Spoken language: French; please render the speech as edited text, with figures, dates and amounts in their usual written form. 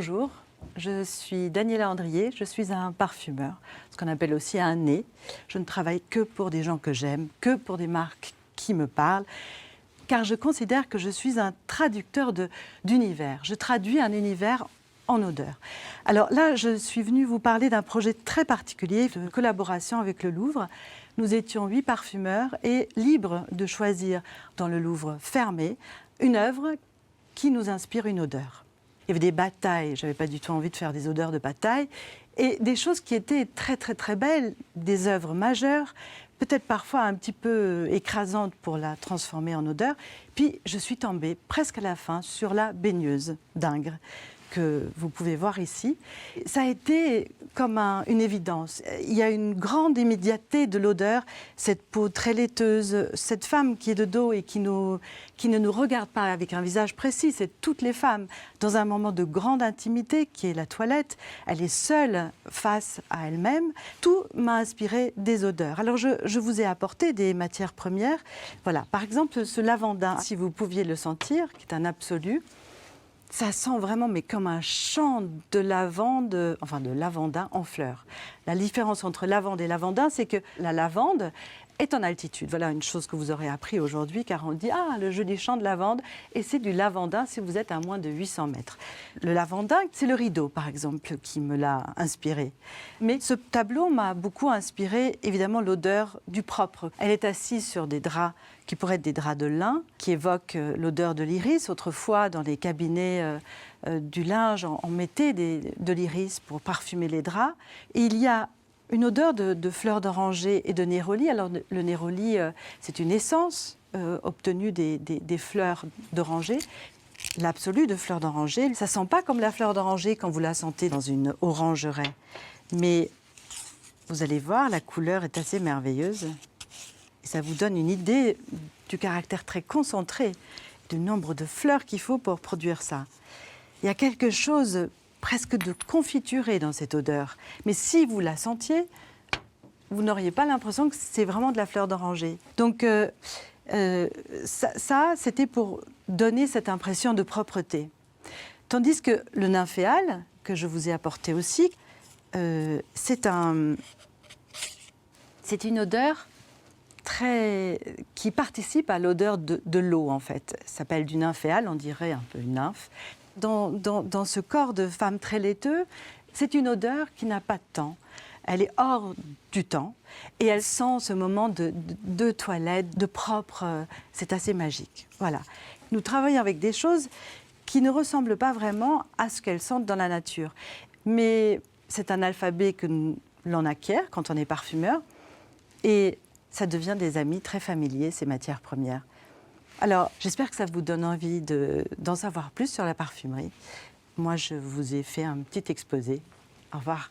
Bonjour, je suis Daniela Andrier, je suis un parfumeur, ce qu'on appelle aussi un nez. Je ne travaille que pour des gens que j'aime, que pour des marques qui me parlent, car je considère que je suis un traducteur d'univers. Je traduis un univers en odeur. Alors là, je suis venue vous parler d'un projet très particulier de collaboration avec le Louvre. Nous étions 8 parfumeurs et libres de choisir dans le Louvre fermé une œuvre qui nous inspire une odeur. Il y avait des batailles, je n'avais pas du tout envie de faire des odeurs de bataille, et des choses qui étaient très très très belles, des œuvres majeures, peut-être parfois un petit peu écrasantes pour la transformer en odeur. Puis je suis tombée presque à la fin sur la baigneuse d'Ingres, que vous pouvez voir ici. Ça a été comme une évidence. Il y a une grande immédiateté de l'odeur, cette peau très laiteuse, cette femme qui est de dos et qui ne nous regarde pas avec un visage précis, c'est toutes les femmes, dans un moment de grande intimité qui est la toilette. Elle est seule face à elle-même. Tout m'a inspiré des odeurs. Alors je vous ai apporté des matières premières. Voilà, par exemple ce lavandin, si vous pouviez le sentir, qui est un absolu. Ça sent vraiment, mais comme un champ de lavande, enfin de lavandin en fleurs. La différence entre lavande et lavandin, c'est que la lavande est en altitude. Voilà une chose que vous aurez appris aujourd'hui, car on dit « Ah, le joli champ de lavande », et c'est du lavandin si vous êtes à moins de 800 mètres. Le lavandin, c'est le rideau, par exemple, qui me l'a inspiré. Mais ce tableau m'a beaucoup inspiré, évidemment, l'odeur du propre. Elle est assise sur des draps qui pourraient être des draps de lin, qui évoquent l'odeur de l'iris. Autrefois, dans les cabinets du linge, on mettait de l'iris pour parfumer les draps. Et il y a une odeur de fleurs d'oranger et de néroli. Alors, le néroli, c'est une essence obtenue des fleurs d'oranger. L'absolu de fleurs d'oranger, ça ne sent pas comme la fleur d'oranger quand vous la sentez dans une orangeraie. Mais vous allez voir, la couleur est assez merveilleuse. Et ça vous donne une idée du caractère très concentré, du nombre de fleurs qu'il faut pour produire ça. Il y a quelque chose presque de confituré dans cette odeur. Mais si vous la sentiez, vous n'auriez pas l'impression que c'est vraiment de la fleur d'oranger. Donc ça c'était pour donner cette impression de propreté. Tandis que le nymphéal, que je vous ai apporté aussi, c'est une odeur qui participe à l'odeur de l'eau, en fait. Ça s'appelle du nymphéal, on dirait un peu une nymphe. Dans ce corps de femme très laiteux, c'est une odeur qui n'a pas de temps. Elle est hors du temps et elle sent ce moment de toilette, de propre. C'est assez magique. Voilà. Nous travaillons avec des choses qui ne ressemblent pas vraiment à ce qu'elles sentent dans la nature. Mais c'est un alphabet que l'on acquiert quand on est parfumeur et ça devient des amis très familiers, ces matières premières. Alors, j'espère que ça vous donne envie d'en savoir plus sur la parfumerie. Moi, je vous ai fait un petit exposé. Au revoir.